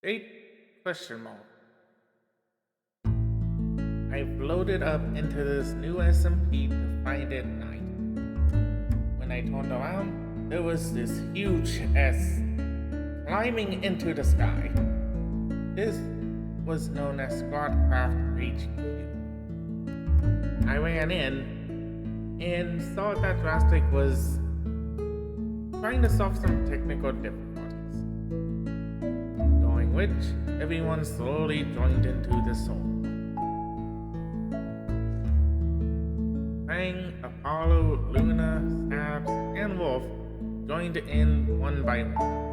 Date? Question mark. I've loaded up into this new SMP to find it night. When I turned around, there was this huge S climbing into the sky. This was known as Squadcraft HQ. I ran in and saw that Drastic was trying to solve some technical difficulties, during which everyone slowly joined into the soul. Fang, Apollo, Luna, Stabs, and Wolf joined in one by one.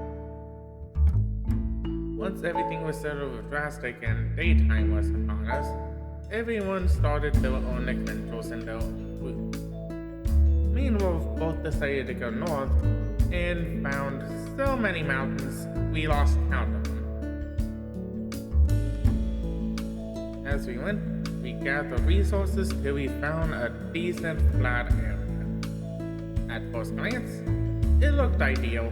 Once everything was settled with Drastic and daytime was upon us, everyone started their own adventures in their own route. Me and Wolf both decided to go north and found so many mountains we lost count of them. As we went, we gathered resources till we found a decent flat area. At first glance, it looked ideal.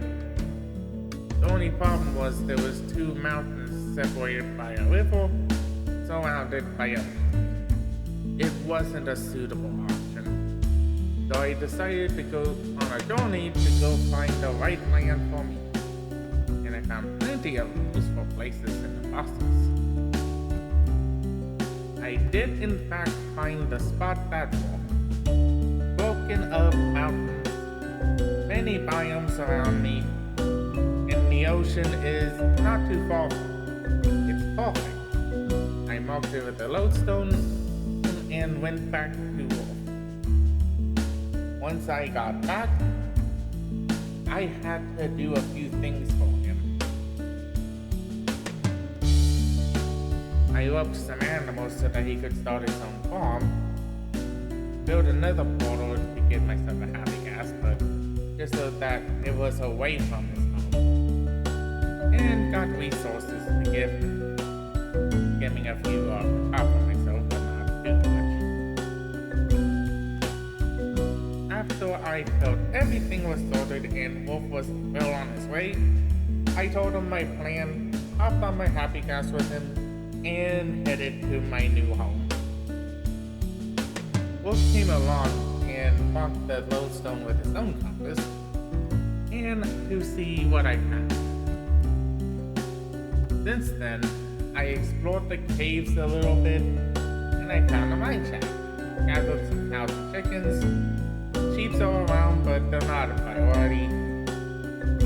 The only problem was there was two mountains separated by a river, surrounded by others. It wasn't a suitable option, so I decided to go on a journey to go find the right land for me. And I found plenty of useful places in the process. I did in fact find the spot that walked. Broken up mountains, many biomes around me, and the ocean is not too far from it. It's perfect. I marked it with a lodestone and went back to Wolf. Once I got back, I had to do a few things for him. I roped some animals so that he could start his own farm, built another portal to get myself a happy gas, but just so that it was away from his home, and got resources to give him, getting a few off the top of myself, but not too much. After I felt everything was sorted and Wolf was well on his way, I told him my plan, hopped on my happy gas with him, and headed to my new home. Wolf came along and marked the lodestone with his own compass, and to see what I found. Since then, I explored the caves a little bit, and I found a mine shaft, gathered some cows and chickens. Sheep's all around, but they're not a priority.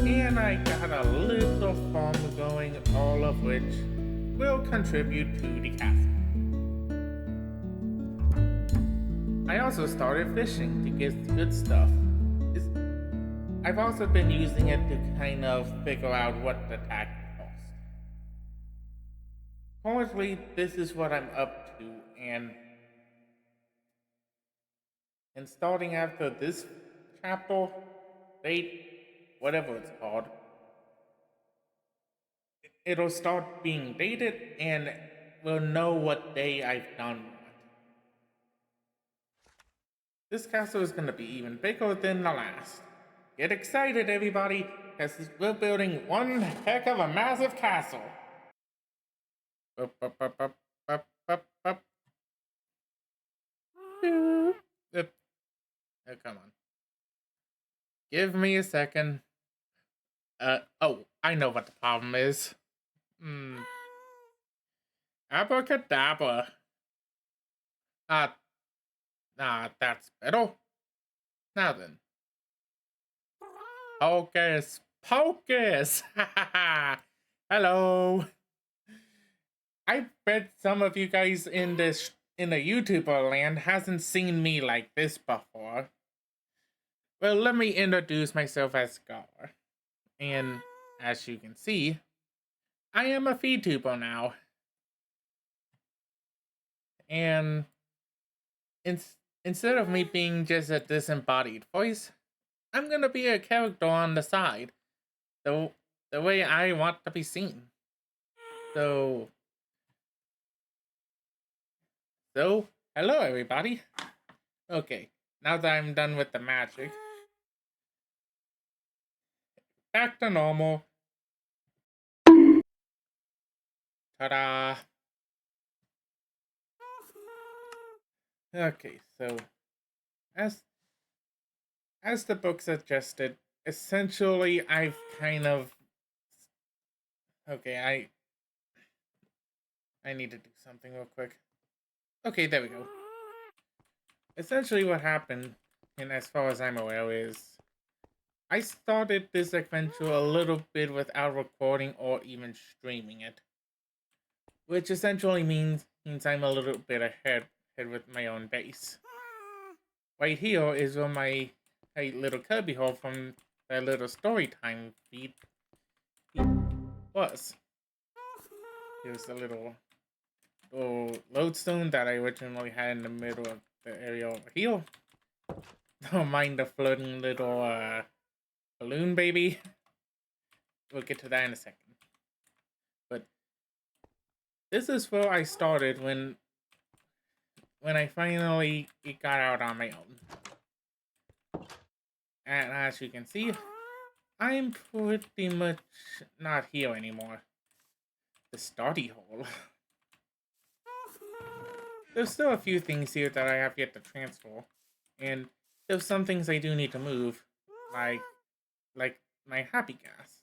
And I got a little farm going, all of which will contribute to the castle. I also started fishing to get good stuff. I've also been using it to kind of figure out what the tag costs. Currently, this is what I'm up to, and starting after this chapter, date, whatever it's called, it'll start being dated and we'll know what day I've done what. This castle is going to be even bigger than the last. Get excited, everybody, because we're building one heck of a massive castle. Up, up, up, up, up, up, up. Yep. Oh, come on. Give me a second. Oh, I know what the problem is. Abracadabra. That's better. Now then. Hocus pocus! Hello! I bet some of you guys in the YouTuber land hasn't seen me like this before. Well, let me introduce myself as Scar. And as you can see, I am a VTuber now. And instead of me being just a disembodied voice, I'm gonna be a character on the side, the way I want to be seen. So hello everybody. Okay, now that I'm done with the magic, back to normal. Ta-da! Okay, so as as the book suggested, essentially I've kind of okay, I need to do something real quick. Okay, there we go. Essentially what happened, and as far as I'm aware, is I started this adventure a little bit without recording or even streaming it. Which essentially means I'm a little bit ahead with my own base. Right here is where my little cubby hole from that little story time feed was. Here's the little lodestone that I originally had in the middle of the area over here. Don't mind the floating little balloon baby. We'll get to that in a second. But this is where I started when I finally got out on my own. And as you can see, I'm pretty much not here anymore. The study hall. There's still a few things here that I have yet to transfer. And there's some things I do need to move. Like my happy gas.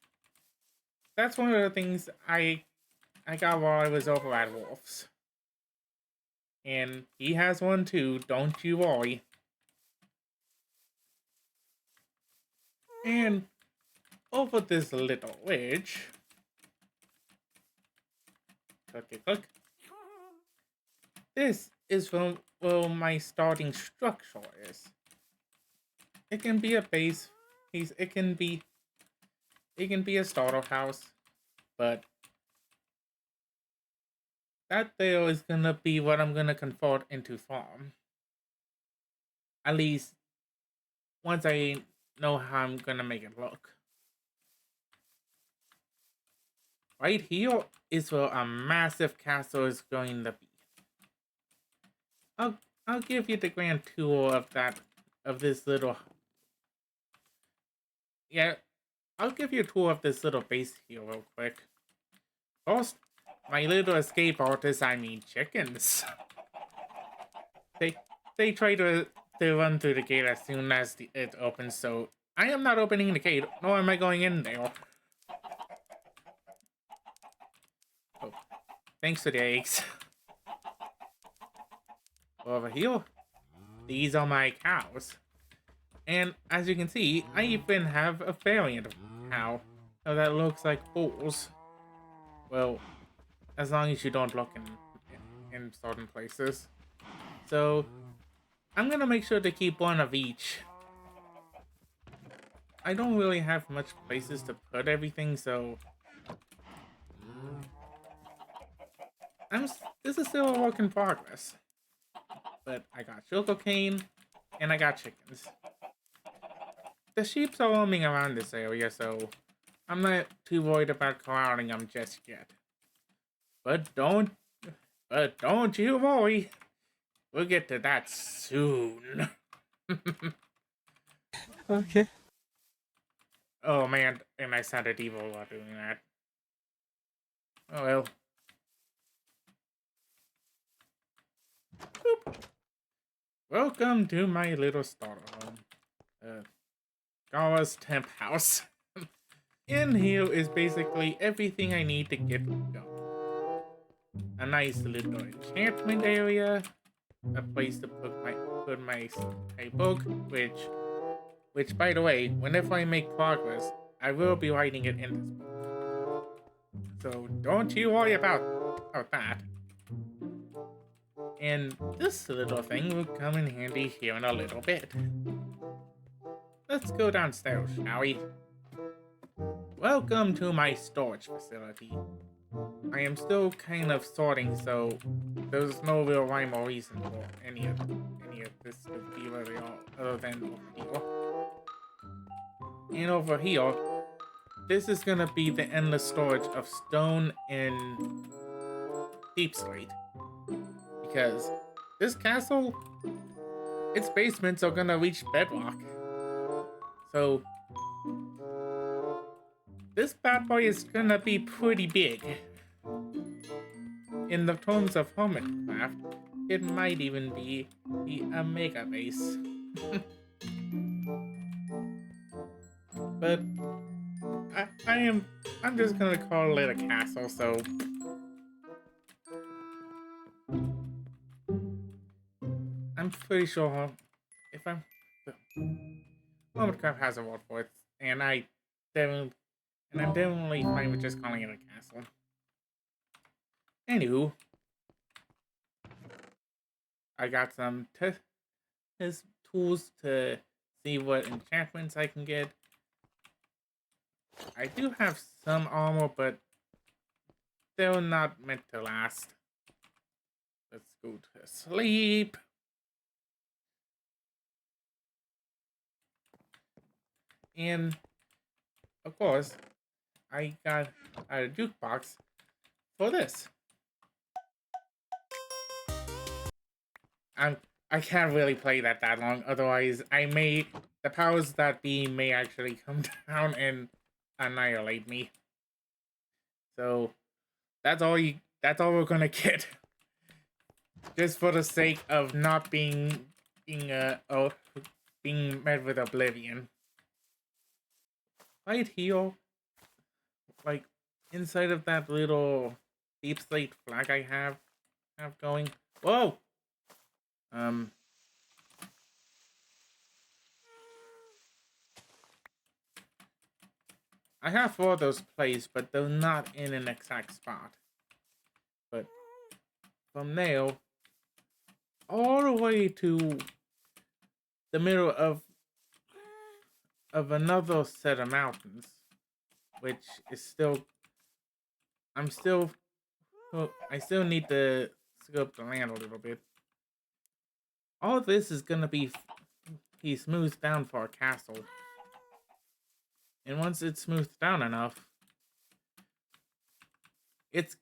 That's one of the things I got while I was over at Wolf's. And he has one too, don't you worry. And over this little ridge. Click. This is from where my starting structure is. It can be a base. It can be a starter house, but that there is gonna be what I'm gonna convert into farm. At least once I know how I'm gonna make it look. Right here is where a massive castle is going to be. I'll give you the grand tour of this little. Yeah, I'll give you a tour of this little base here real quick. First, my little escape artists, I mean chickens. They try to run through the gate as soon as it opens, so I am not opening the gate, nor am I going in there. Oh, thanks for the eggs. Over here, these are my cows. And as you can see, I even have a variant of cow that looks like bulls. Well, as long as you don't look in certain places. So, I'm gonna make sure to keep one of each. I don't really have much places to put everything, so this is still a work in progress. But I got sugarcane, and I got chickens. The sheep are roaming around this area, so I'm not too worried about corralling them just yet. But don't you worry. We'll get to that soon. Okay. Oh man, and I sounded evil while doing that. Oh well. Boop. Welcome to my little starter home. Gara's temp house. In here is basically everything I need to get going. A nice little enchantment area, a place to put my book, which by the way, whenever I make progress, I will be writing it in this book. So don't you worry about that. And this little thing will come in handy here in a little bit. Let's go downstairs, shall we? Welcome to my storage facility. I am still kind of sorting, so there's no real rhyme or reason for any of this to be where they are, other than over here. And over here, this is gonna be the endless storage of stone and deep slate. Because this castle, its basements are gonna reach bedrock. So this bad boy is gonna be pretty big. in the terms of Hermitcraft, it might even be a mega base. But I'm just gonna call it a castle, so I'm pretty sure if Hermitcraft has a word for it, and definitely I'm definitely fine with just calling it a castle. Anywho, I got some his tools to see what enchantments I can get. I do have some armor, but they're not meant to last. Let's go to sleep. And of course, I got a jukebox for this. I can't really play that long, otherwise the powers that be may actually come down and annihilate me. So that's all we're gonna get. Just for the sake of not being being met with oblivion. Right here, like inside of that little deep slate flag I have going. Whoa! Um I have 4 of those placed, but they're not in an exact spot. But from there all the way to the middle of another set of mountains, which is still I still need to scope the land a little bit. All of this is gonna be smoothed down for a castle, and once it's smoothed down enough, it's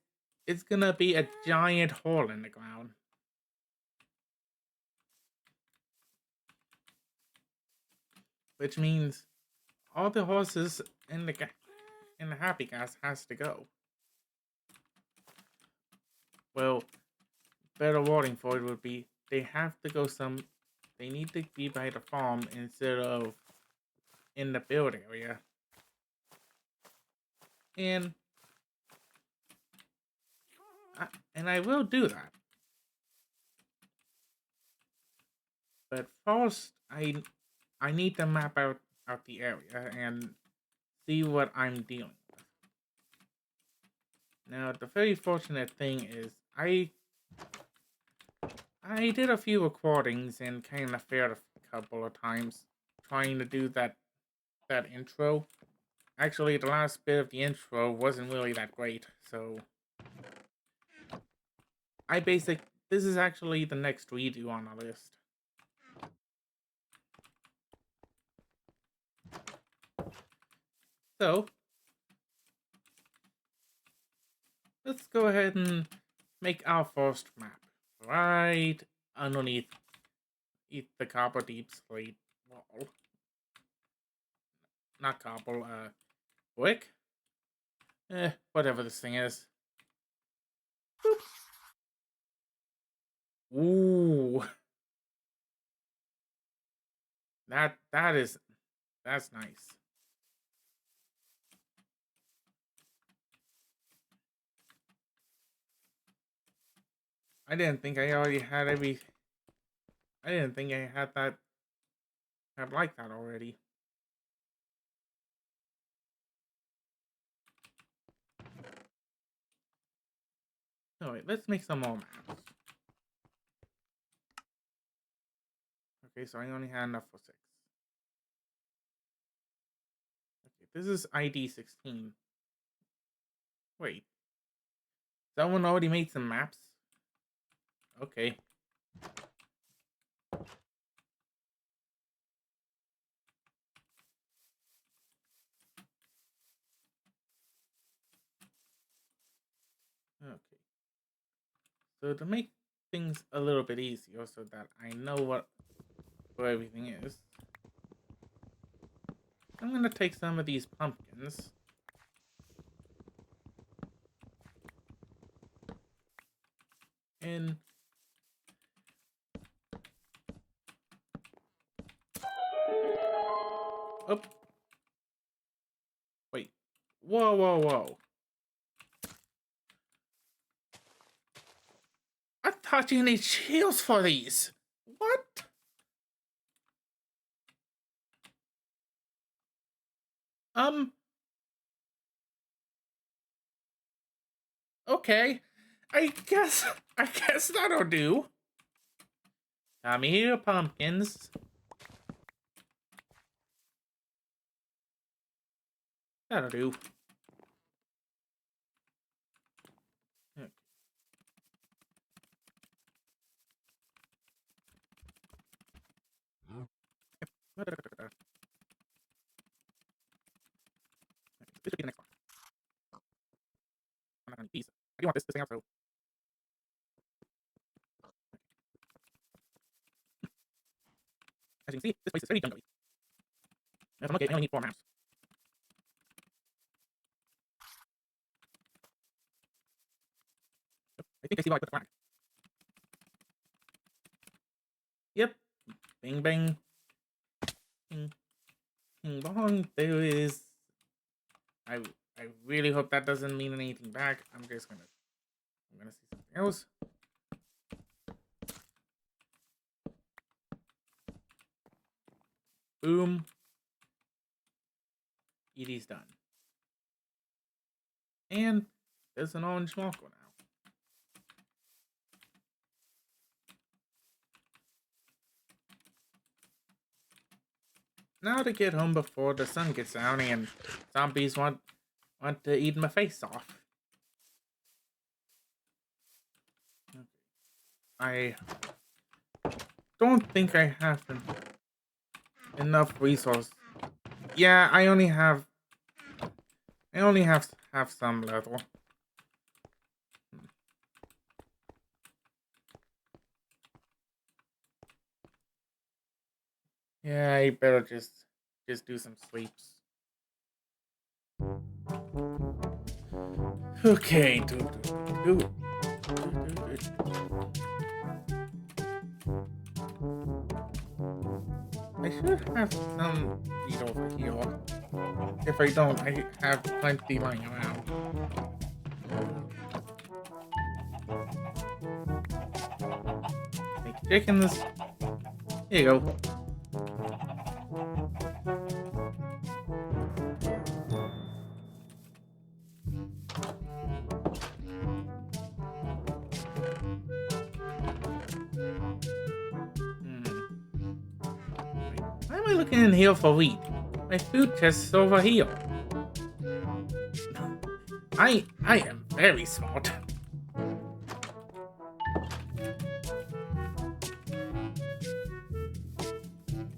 gonna be a giant hole in the ground. Which means all the horses in the happy gas has to go. Well, better wording for it would be they have to go they need to be by the farm instead of in the build area. And I will do that. But first I need to map out the area and see what I'm dealing with. Now, the very fortunate thing is I did a few recordings and kind of failed a couple of times trying to do that intro. Actually, the last bit of the intro wasn't really that great, so this is actually the next redo on the list. So, let's go ahead and make our first map. Right underneath the copper deep slate wall. Not copper, brick? Whatever this thing is. Boop. Ooh. That's nice. I didn't think I already had I didn't think I had like that already. No, wait, let's make some more maps. Okay, so I only had enough for 6. Okay, this is ID 16. Wait. Someone already made some maps? Okay. Okay. So to make things a little bit easier so that I know where everything is, I'm gonna take some of these pumpkins. And oh, wait, whoa! I thought you need shields for these. What? Okay. I guess that'll do. Come here, pumpkins. That'll do. This should be the next one. I'm not gonna need these. I do want this thing out, so. As you can see, this place is very jungly. If I'm looking, I only need 4 maps. I think I see why I put the flag. Yep. Bing bang. Bing. Bing bong. There is. I really hope that doesn't mean anything back. I'm gonna see something else. Boom. It is done. And there's an orange marker now. Now to get home before the sun gets down and zombies want to eat my face off. Okay. I don't think I have enough resources. Yeah, I only have some little. Yeah, I better just do some sleeps. Okay, I should have some meat over here. If I don't, I have plenty lying around. Make chickens. Here you go. Why am I looking in here for wheat? My food chest is over here. I am very smart.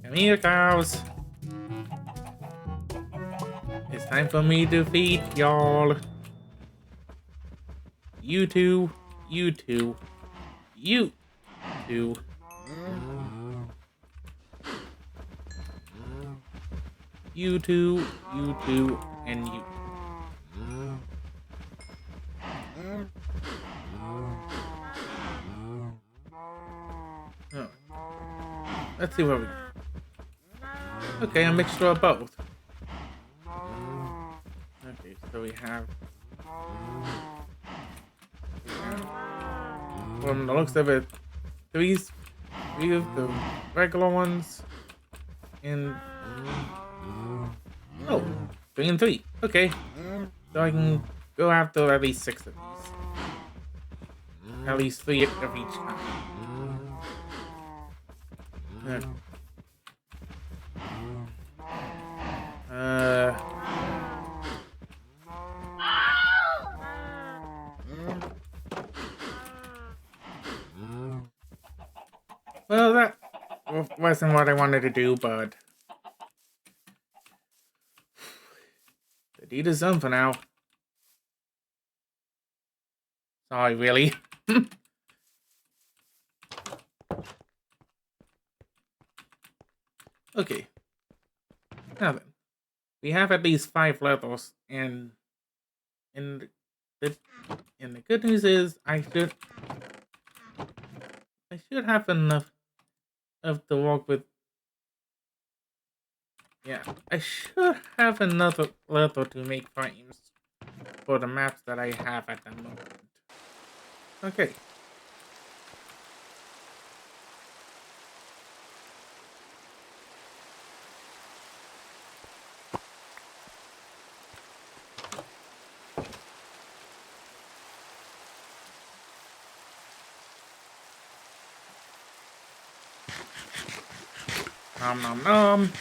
Come here, cows. It's time for me to feed y'all. You two. You two. You two. You two, and you. Oh. Let's see what we got. Okay, a mixture of both. Okay, so we have from the looks of it, three of the regular ones, and oh, 3 and 3. Okay, so I can go after at least 6 of these. At least 3 of each kind. Well, that wasn't what I wanted to do, but the deed is done for now. Sorry, really. Okay. Now then, we have at least 5 levels, and the good news is I should should have enough of the walk with. Yeah, I should have another level to make frames for the maps that I have at the moment. Okay. Nom nom nom.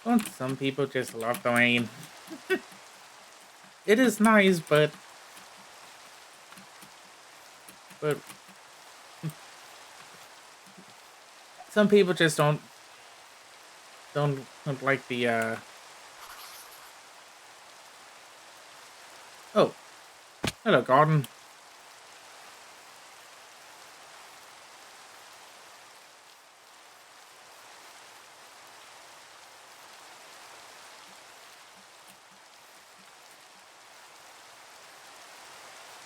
Don't some people just love the rain? It is nice, but some people just don't like the Oh, hello, garden.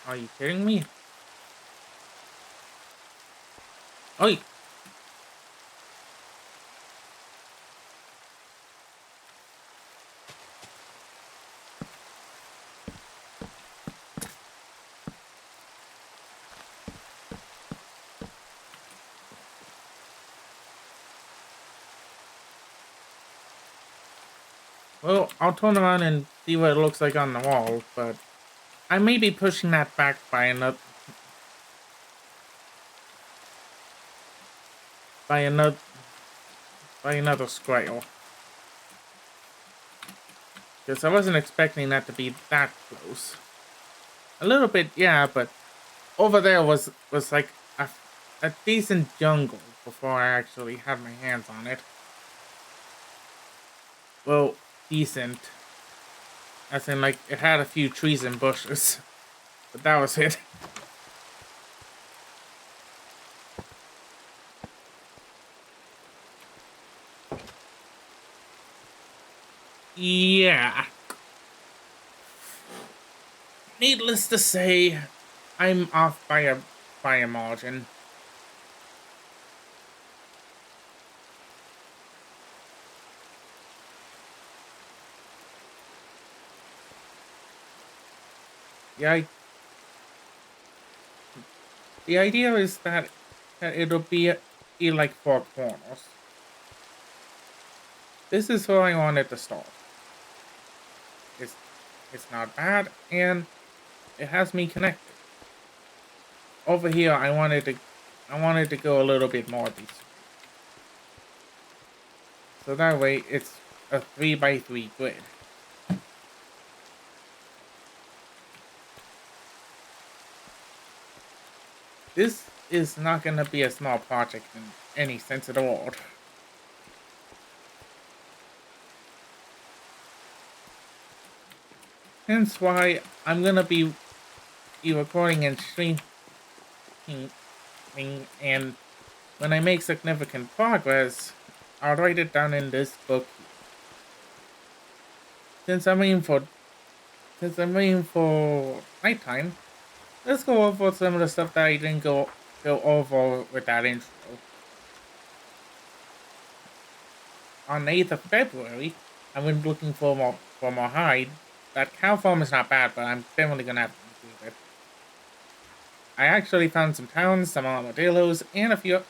Are you kidding me? Oi! Well, I'll turn around and see what it looks like on the wall, but I may be pushing that back by another by another scale. Because I wasn't expecting that to be that close. A little bit, yeah, but over there was like a decent jungle before I actually had my hands on it. Well, decent. As in, like, it had a few trees and bushes. But that was it. Yeah. Needless to say, I'm off by a margin. Yeah, the idea is that it'll be like 4 corners. This is where I wanted to start. It's it's not bad, and it has me connected. Over here, I wanted to go a little bit more this way. So that way, it's a 3x3 grid. This is not gonna be a small project in any sense of the word. Hence why I'm gonna be recording and streaming, and when I make significant progress, I'll write it down in this book. Since I'm waiting for nighttime, let's go over some of the stuff that I didn't go over with that intro. On the 8th of February, I went looking for more hide. That cow farm is not bad, but I'm definitely gonna have to improve it. I actually found some towns, some armadillos, and a few.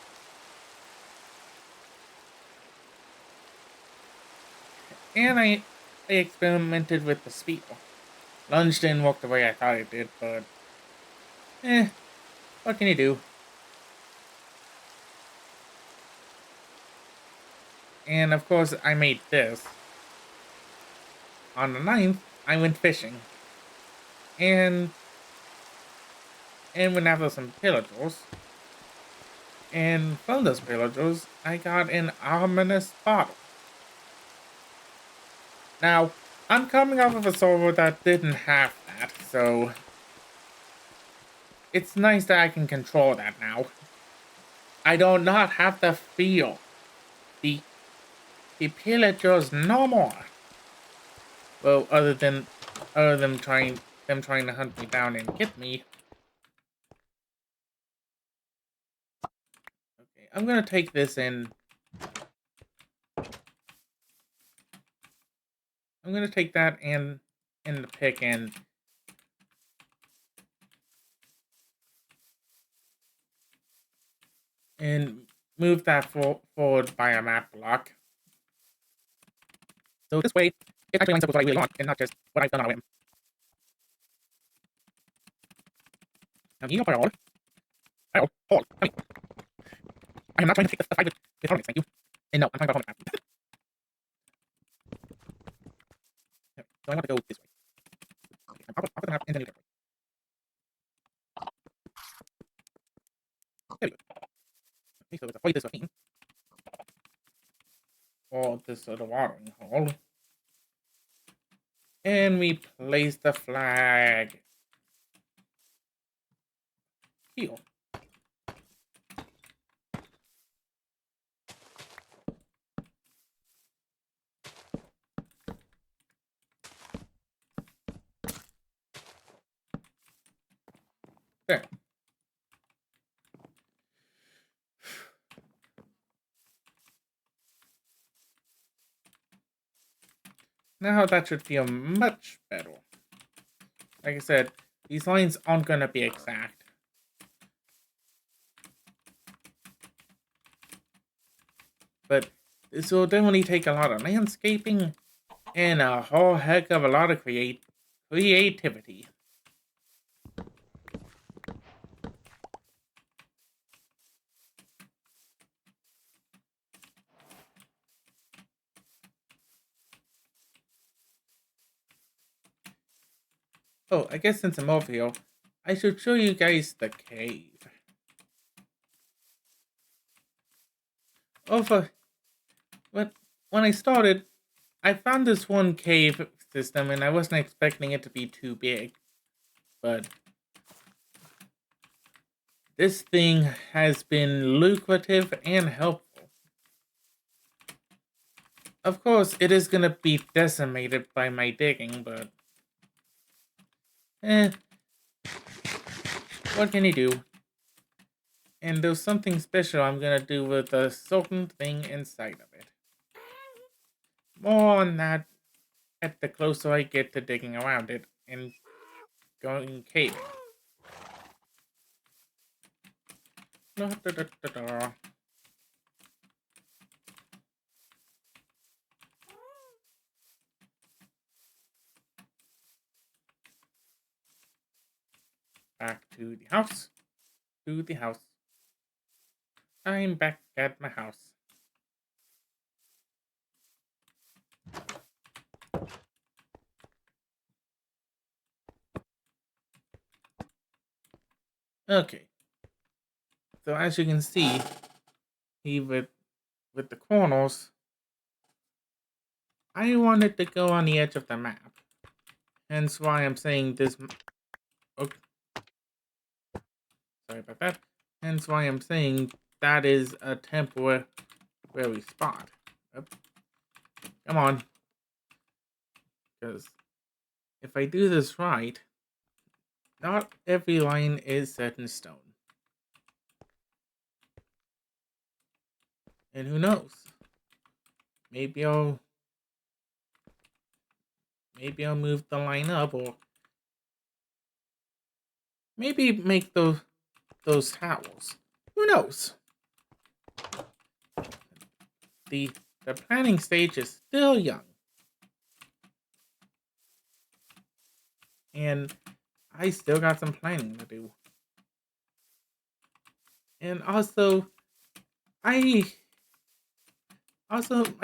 And I experimented with the spear. Lunch didn't work the way I thought it did, but what can you do? And of course, I made this. On the 9th, I went fishing. And went after some pillagers. And from those pillagers, I got an ominous bottle. Now, I'm coming off of a server that didn't have that, so it's nice that I can control that now. I do not have to feel the pillagers no more. Well, other than trying them trying to hunt me down and get me. Okay, I'm gonna take this in. I'm gonna take that and in the pick and move that forward by a map block. So this way, it actually lines up with what I really want, and not just what I've done on a whim. Now, you know, hold. I am not trying to take the fight with opponents, thank you. And no, I'm talking about opponent map. So I want to go this way. Okay, I'll put the map in the new territory. There we go. Okay, so let's avoid this ravine. Or this the watering hole. And we place the flag. Heal. There. Now that should feel much better. Like I said, these lines aren't gonna be exact. But this will definitely take a lot of landscaping and a whole heck of a lot of creativity. Oh, I guess since I'm over here, I should show you guys the cave. Over when I started, I found this one cave system and I wasn't expecting it to be too big. But this thing has been lucrative and helpful. Of course, it is gonna be decimated by my digging, but what can you do? And there's something special I'm gonna do with a certain thing inside of it. More on that at the closer I get to digging around it and going caving. Back to the house. To the house. I'm back at my house. Okay. So as you can see, with the corners, I wanted to go on the edge of the map. Hence why I'm saying this. Okay. Sorry about that. Hence why I'm saying that is a temporary spot. Yep. Come on. Because if I do this right, not every line is set in stone. And who knows? Maybe I'll move the line up, or maybe make those towels. Who knows? The planning stage is still young. And I still got some planning to do. And also my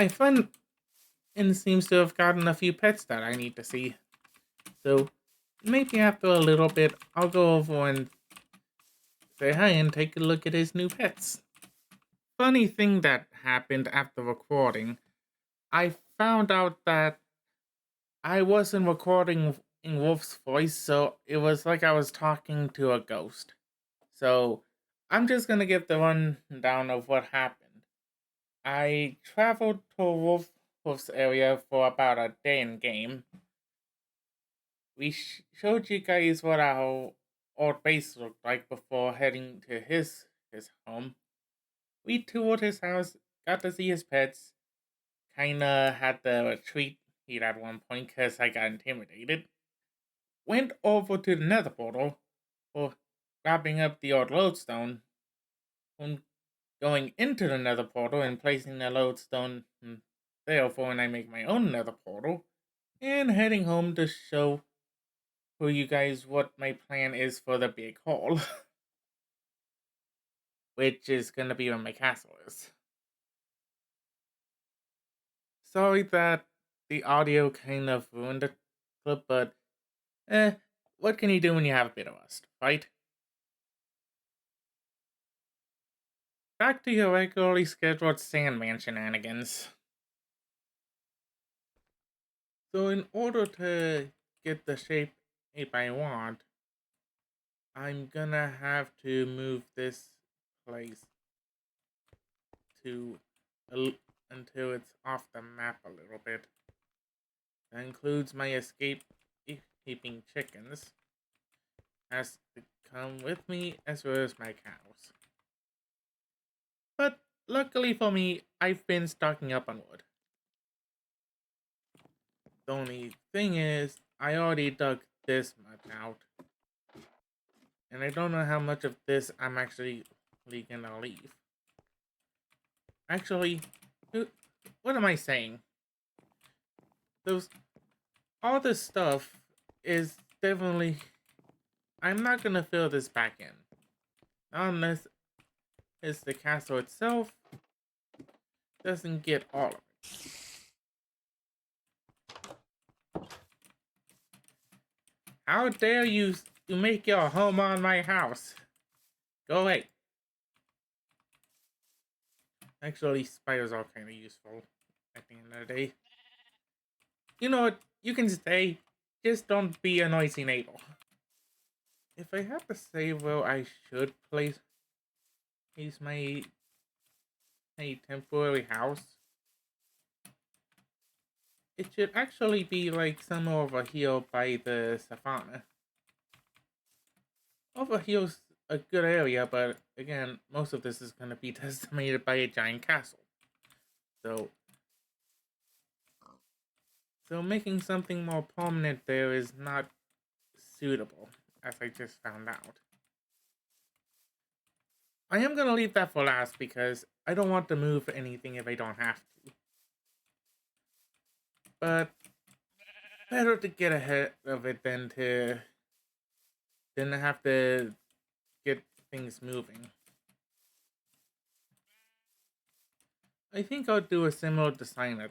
friend seems to have gotten a few pets that I need to see. So maybe after a little bit, I'll go over and say hi and take a look at his new pets. Funny thing that happened after recording, I found out that I wasn't recording in Wolf's voice, so it was like I was talking to a ghost. So I'm just gonna give the rundown of what happened. I traveled to Wolf's area for about a day in game. we showed you guys what our old base looked like before heading to his home. We toured his house, got to see his pets, kinda had to retreat heat at one point because I got intimidated. Went over to the nether portal for grabbing up the old lodestone. When going into the nether portal and placing the lodestone there for when I make my own nether portal. And heading home to show for you guys what my plan is for the big haul. Which is gonna be where my castle is. Sorry that the audio kind of ruined the clip, but what can you do when you have a bit of rust, right? Back to your regularly scheduled Sandman shenanigans. So in order to get the shape I want, I'm gonna have to move this place to until it's off the map a little bit. That includes my escape keeping chickens. Has to come with me as well as my cows. But luckily for me, I've been stocking up on wood. The only thing is, I already dug this much out. And I don't know how much of this I'm actually gonna leave. Actually, what am I saying? All this stuff is definitely... I'm not gonna fill this back in. Not unless it's the castle itself doesn't get all of it. How dare you make your home on my house? Go away. Actually, spiders are kind of useful at the end of the day. You know what? You can stay. Just don't be a noisy neighbor. If I have to say where I should place my temporary house, it should actually be like somewhere over here by the savannah. Over here's a good area, but again, most of this is going to be decimated by a giant castle. So making something more permanent there is not suitable, as I just found out. I am going to leave that for last because I don't want to move anything if I don't have to. But better to get ahead of it than have to get things moving. I think I'll do a similar design.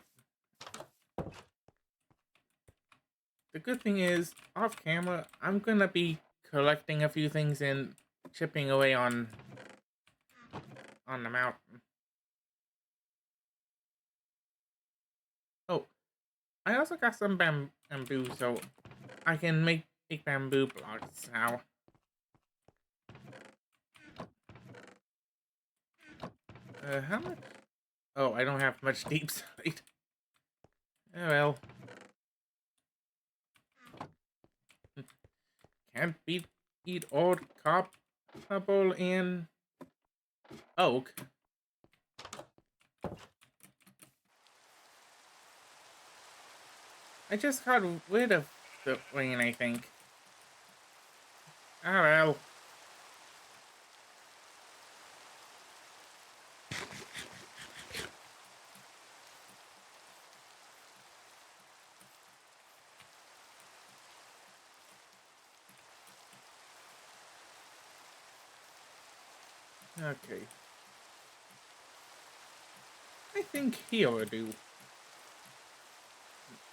The good thing is, off camera, I'm gonna be collecting a few things and chipping away on the mountain. Oh, I also got some bamboo, so I can make bamboo blocks now. How much? Oh, I don't have much deep side. Oh well. Can't eat old cobble and oak. I just got rid of the rain, I think. Oh well. Okay. I think here will do.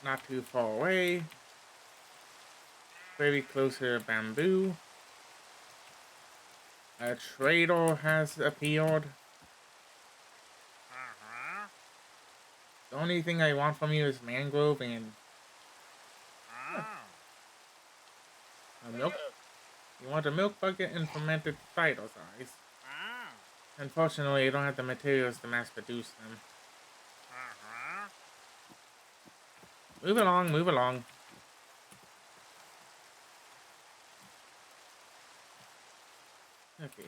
Not too far away. Very close to bamboo. A trader has appeared. The only thing I want from you is mangrove and a milk. You want a milk bucket and fermented spider size. Unfortunately, I don't have the materials to mass produce them. Move along, move along. Okay.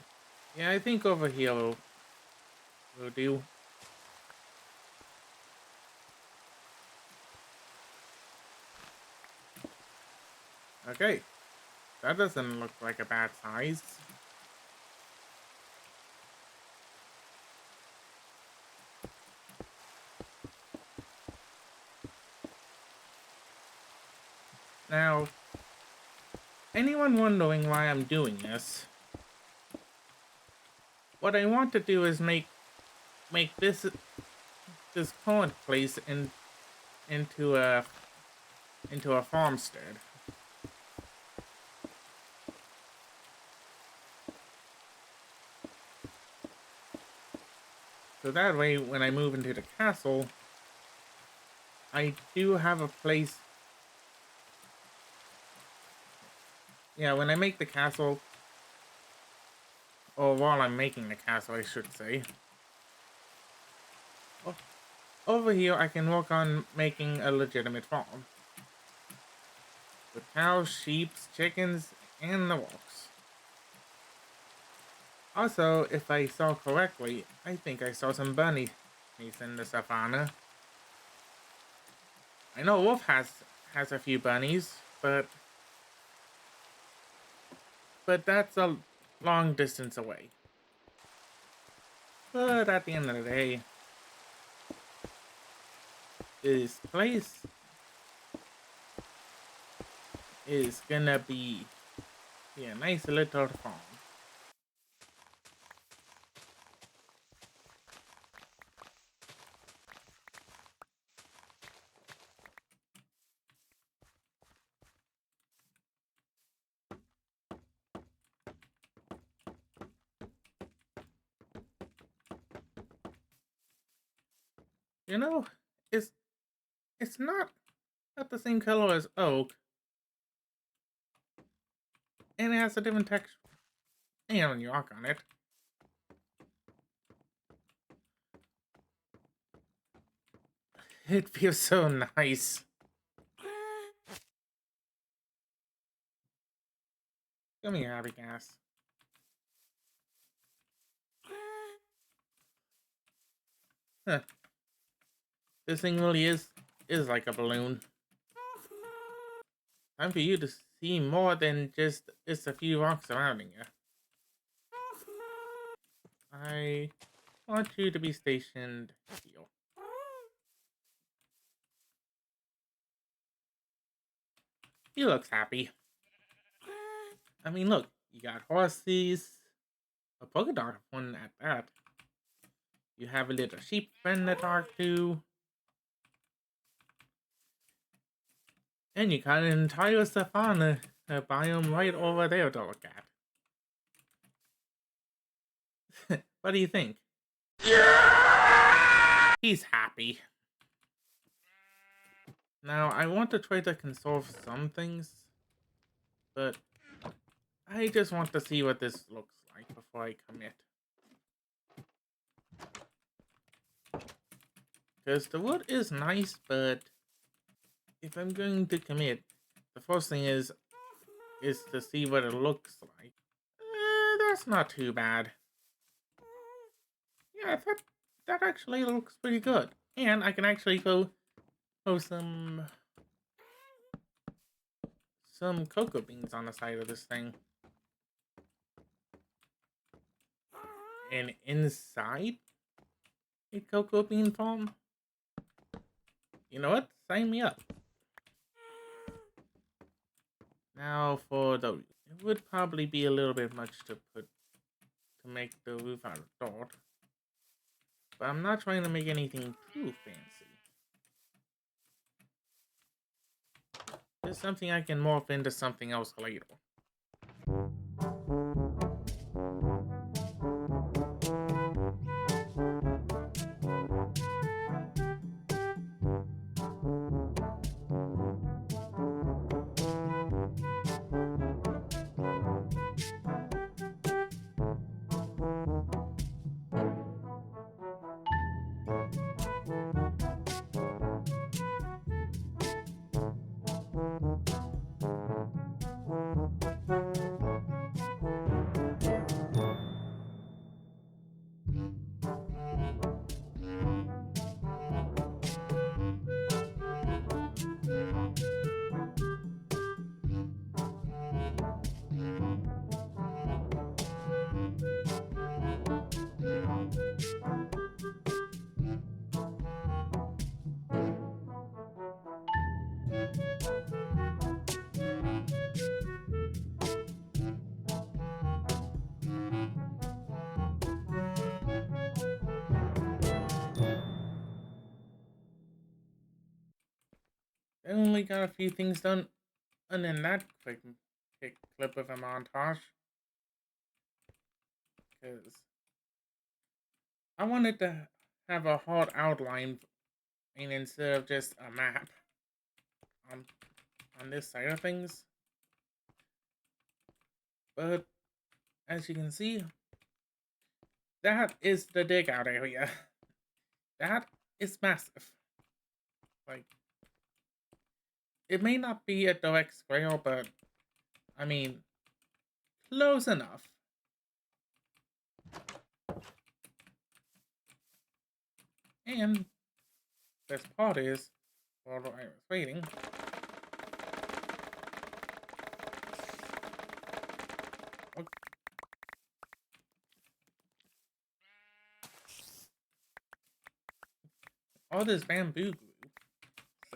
Yeah, I think over here will do. Okay. That doesn't look like a bad size. Now, anyone wondering why I'm doing this? What I want to do is make this current place into a farmstead. So that way, when I move into the castle, I do have a place. Yeah, when I make the castle, or while I'm making the castle, I should say. Over here, I can work on making a legitimate farm. With cows, sheep, chickens, and the walks. Also, if I saw correctly, I think I saw some bunnies in the savannah. I know Wolf has a few bunnies, but that's a long distance away. But at the end of the day, this place is gonna be a nice little farm. You know, it's it's not the same color as oak, and it has a different texture. And when you walk on it, it feels so nice. Come here, happy gas. Huh. This thing really is like a balloon. Time for you to see more than just a few rocks surrounding you. I want you to be stationed here. He looks happy. I mean, look, you got horses, a polka dot one at that. You have a little sheep friend to talk to. And you got an entire savanna biome right over there to look at. What do you think? He's happy. Now, I want to try to conserve some things, but I just want to see what this looks like before I commit. Because the wood is nice, but if I'm going to commit, the first thing is to see what it looks like. That's not too bad. Yeah, that actually looks pretty good. And I can actually go some cocoa beans on the side of this thing. And inside a cocoa bean farm? You know what? Sign me up. Now for the... It would probably be a little bit much to make the roof out of dirt. But I'm not trying to make anything too fancy. It's something I can morph into something else later. only got a few things done, and in that quick clip of a montage, because I wanted to have a hard outline, and instead of just a map on this side of things. But as you can see, that is the dig out area. That is massive. Like, it may not be a direct square, but I mean, close enough. And best part is, while I was waiting, all this bamboo grew.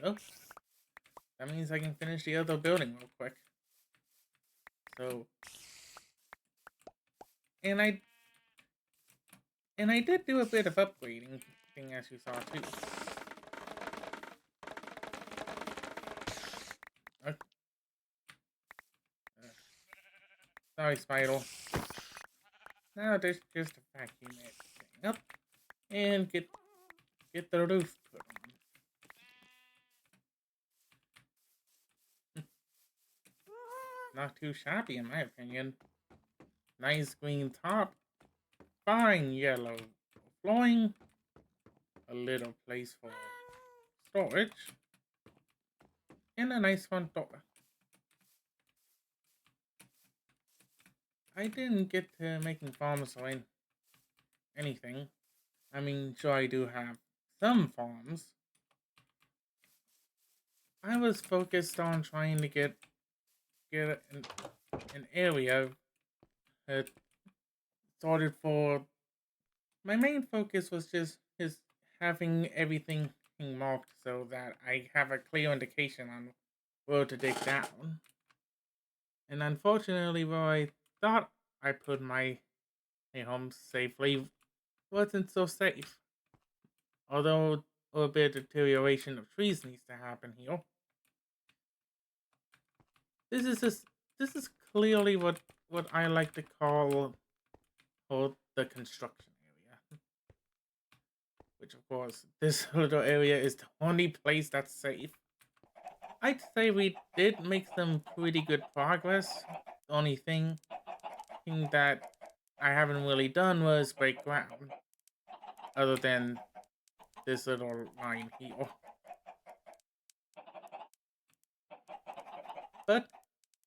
So that means I can finish the other building real quick. So, and I did do a bit of upgrading thing, as you saw too. Sorry, Spider. Now there's just a vacuum everything up and get the roof put on. Not too shabby in my opinion. Nice green top, fine yellow flooring, a little place for storage, and a nice front door. I didn't get to making farms or anything. I mean, sure, I do have some farms. I was focused on trying to get an area sorted for. My main focus was just having everything marked so that I have a clear indication on where to dig down. And unfortunately, where I thought I put my home safely wasn't so safe. Although a bit of deterioration of trees needs to happen here. This is clearly what I like to call the construction area. Which of course, this little area is the only place that's safe. I'd say we did make some pretty good progress. The only thing that I haven't really done was break ground. Other than this little line here. But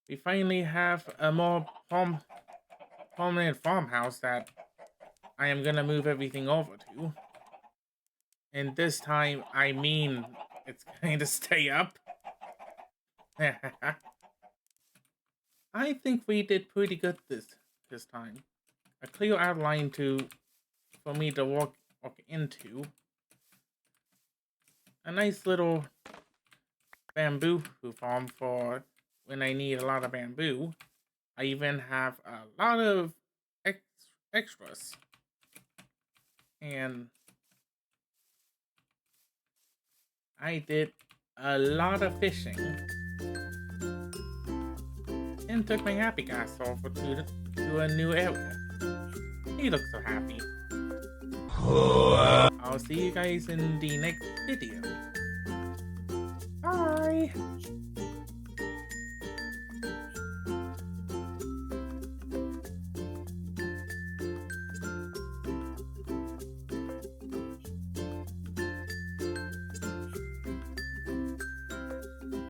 we finally have a more prominent farmhouse that I am gonna move everything over to. And this time, I mean, it's going to stay up. I think we did pretty good this time. A clear outline for me to walk into. A nice little bamboo farm for when I need a lot of bamboo. I even have a lot of extras. And I did a lot of fishing. And took my happy castle over to a new area. He looks so happy. I'll see you guys in the next video.